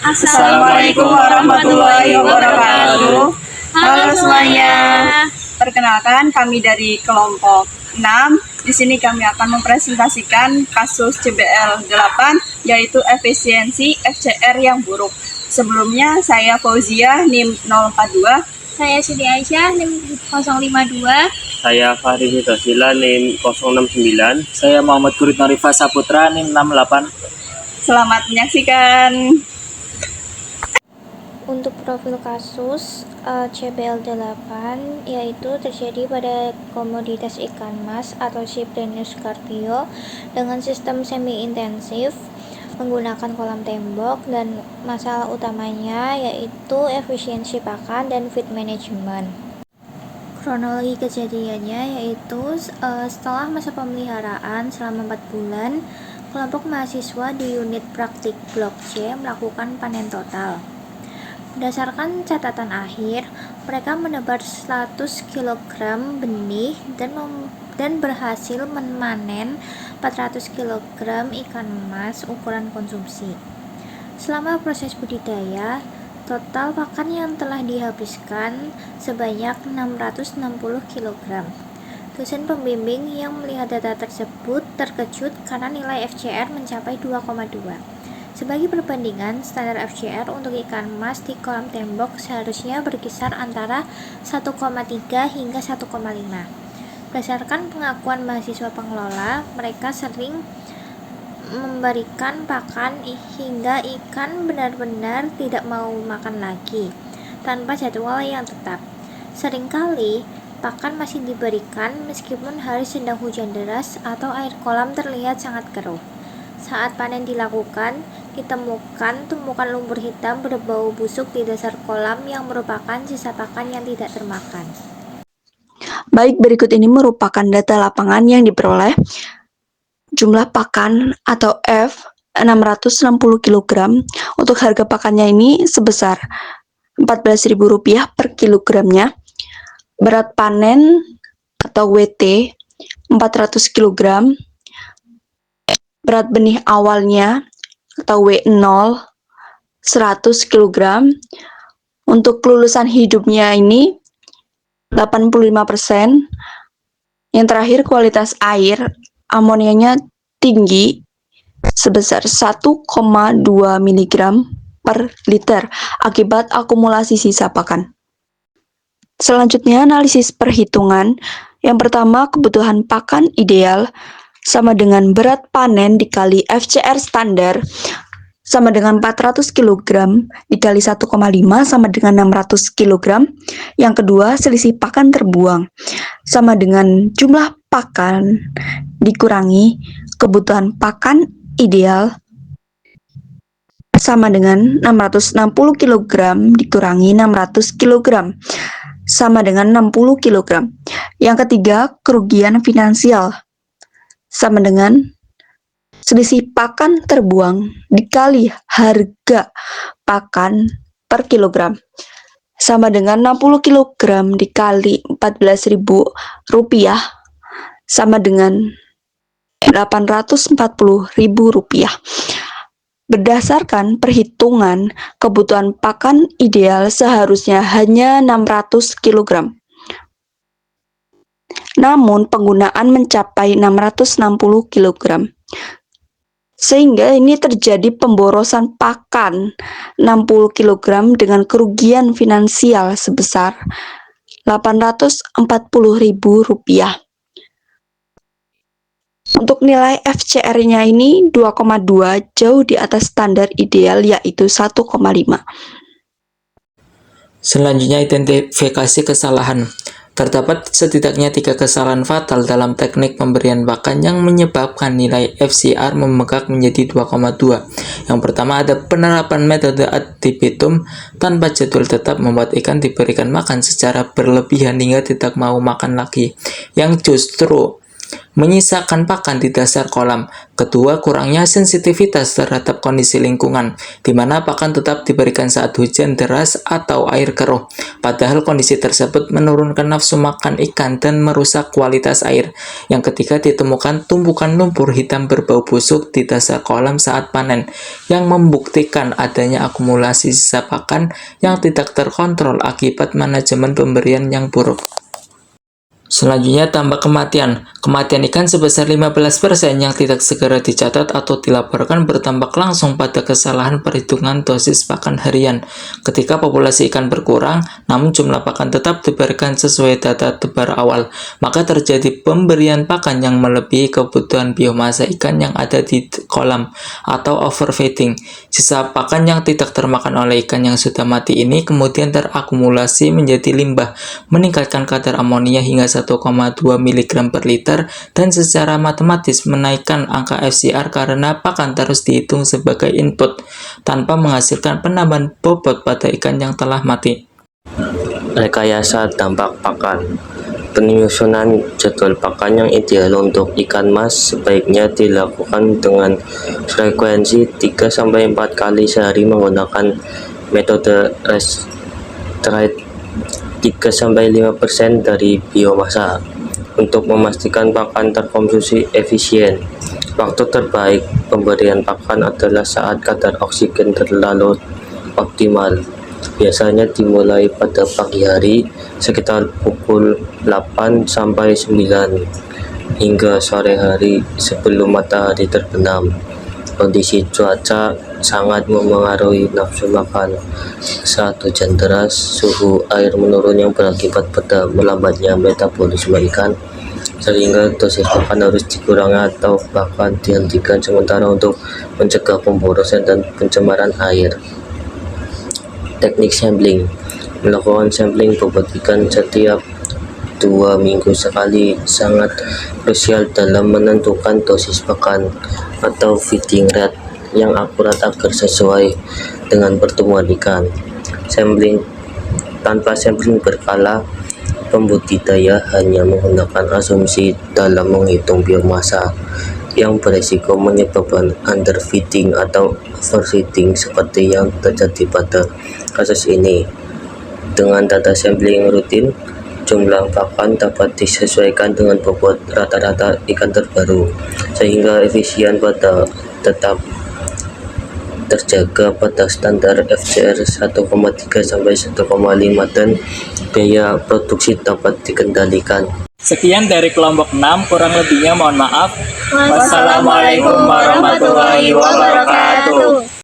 Assalamualaikum warahmatullahi wabarakatuh. Halo semuanya. Perkenalkan, kami dari kelompok 6. Di sini kami akan mempresentasikan kasus CBL 8, yaitu efisiensi FCR yang buruk. Sebelumnya, saya Fauzia, NIM 042. Saya Siti Aisyah, NIM 052. Saya Fahri Hidasila, NIM 069. Saya Muhammad Guritno Rifa Saputra, NIM 68. Selamat menyaksikan. Untuk profil kasus CBL 8 yaitu terjadi pada komoditas ikan mas atau Cyprinus carpio dengan sistem semi-intensif menggunakan kolam tembok, dan masalah utamanya yaitu efisiensi pakan dan feed management. Kronologi kejadiannya yaitu setelah masa pemeliharaan selama 4 bulan, kelompok mahasiswa di unit praktik Blok C melakukan panen total. Berdasarkan catatan akhir, mereka menebar 100 kg benih dan berhasil memanen 400 kg ikan emas ukuran konsumsi. Selama proses budidaya, total pakan yang telah dihabiskan sebanyak 660 kg. Dosen pembimbing yang melihat data tersebut terkejut karena nilai FCR mencapai 2,2. Sebagai perbandingan, standar FCR untuk ikan emas di kolam tembok seharusnya berkisar antara 1,3 hingga 1,5. Berdasarkan pengakuan mahasiswa pengelola, mereka sering memberikan pakan hingga ikan benar-benar tidak mau makan lagi, tanpa jadwal yang tetap. Seringkali, pakan masih diberikan meskipun hari sedang hujan deras atau air kolam terlihat sangat keruh. Saat panen dilakukan, ditemukan tumpukan lumpur hitam berbau busuk di dasar kolam yang merupakan sisa pakan yang tidak termakan. Baik, berikut ini merupakan data lapangan yang diperoleh. Jumlah pakan atau F 660 kg. Untuk harga pakannya ini sebesar Rp14.000 per kilogramnya. Berat panen atau WT 400 kg. Berat benih awalnya atau W0 100 kg. Untuk kelulusan hidupnya ini 85%. Yang terakhir, kualitas air amonianya tinggi sebesar 1,2 mg per liter akibat akumulasi sisa pakan. Selanjutnya, analisis perhitungan. Yang pertama, kebutuhan pakan ideal sama dengan berat panen dikali FCR standar sama dengan 400 kg dikali 1,5 sama dengan 600 kg. Yang kedua, selisih pakan terbuang sama dengan jumlah pakan dikurangi kebutuhan pakan ideal sama dengan 660 kg dikurangi 600 kg sama dengan 60 kg. Yang ketiga, kerugian finansial sama dengan selisih pakan terbuang dikali harga pakan per kilogram sama dengan 60 kg dikali Rp14.000 sama dengan Rp840.000. Berdasarkan perhitungan, kebutuhan pakan ideal seharusnya hanya 600 kg. Namun penggunaan mencapai 660 kg. Sehingga ini terjadi pemborosan pakan 60 kg dengan kerugian finansial sebesar Rp840.000. Untuk nilai FCR-nya ini 2,2, jauh di atas standar ideal yaitu 1,5. Selanjutnya, identifikasi kesalahan. Terdapat setidaknya 3 kesalahan fatal dalam teknik pemberian pakan yang menyebabkan nilai FCR membengkak menjadi 2,2. Yang pertama, ada penerapan metode ad libitum tanpa jadwal tetap membuat ikan diberikan makan secara berlebihan hingga tidak mau makan lagi, yang justru menyisakan pakan di dasar kolam. Kedua, kurangnya sensitivitas terhadap kondisi lingkungan, di mana pakan tetap diberikan saat hujan deras atau air keruh. Padahal kondisi tersebut menurunkan nafsu makan ikan dan merusak kualitas air. Yang ketiga, ditemukan tumpukan lumpur hitam berbau busuk di dasar kolam saat panen, yang membuktikan adanya akumulasi sisa pakan yang tidak terkontrol akibat manajemen pemberian yang buruk. Selanjutnya, tambah kematian. Kematian ikan sebesar 15% yang tidak segera dicatat atau dilaporkan berdampak langsung pada kesalahan perhitungan dosis pakan harian. Ketika populasi ikan berkurang, namun jumlah pakan tetap diberikan sesuai data tebar awal, maka terjadi pemberian pakan yang melebihi kebutuhan biomasa ikan yang ada di kolam, atau overfeeding. Sisa pakan yang tidak termakan oleh ikan yang sudah mati ini kemudian terakumulasi menjadi limbah, meningkatkan kadar amonia hingga 1,2 mg per liter, dan secara matematis menaikkan angka FCR karena pakan terus dihitung sebagai input, tanpa menghasilkan penambahan bobot pada ikan yang telah mati. Rekayasa dampak pakan. Penyusunan jadwal pakan yang ideal untuk ikan mas sebaiknya dilakukan dengan frekuensi 3-4 kali sehari menggunakan metode restrite 3-5% dari biomasa untuk memastikan pakan terkonsumsi efisien. Waktu terbaik pemberian pakan adalah saat kadar oksigen terlalu optimal. Biasanya dimulai pada pagi hari sekitar pukul 8-9 hingga sore hari sebelum matahari terbenam. Kondisi cuaca sangat memengaruhi nafsu makan. Saat hujan deras, suhu air menurun yang berakibat pada melambatnya metabolisme ikan, sehingga dosis pakan harus dikurangi atau bahkan dihentikan sementara untuk mencegah pemborosan dan pencemaran air. Teknik sampling. Melakukan sampling bobot ikan setiap 2 minggu sekali sangat krusial dalam menentukan dosis pakan atau feeding rate yang akurat agar sesuai dengan pertumbuhan ikan. Sampling. Tanpa sampling berkala, pembudidaya hanya menggunakan asumsi dalam menghitung biomasa, yang beresiko menyebabkan underfeeding atau overfeeding seperti yang terjadi pada kasus ini. Dengan data sampling rutin, jumlah pakan dapat disesuaikan dengan bobot rata-rata ikan terbaru, sehingga efisien pada tetap terjaga pada standar FCR 1,3-1,5 dan biaya produksi dapat dikendalikan. Sekian dari kelompok 6, kurang lebihnya mohon maaf. Wassalamualaikum warahmatullahi wabarakatuh.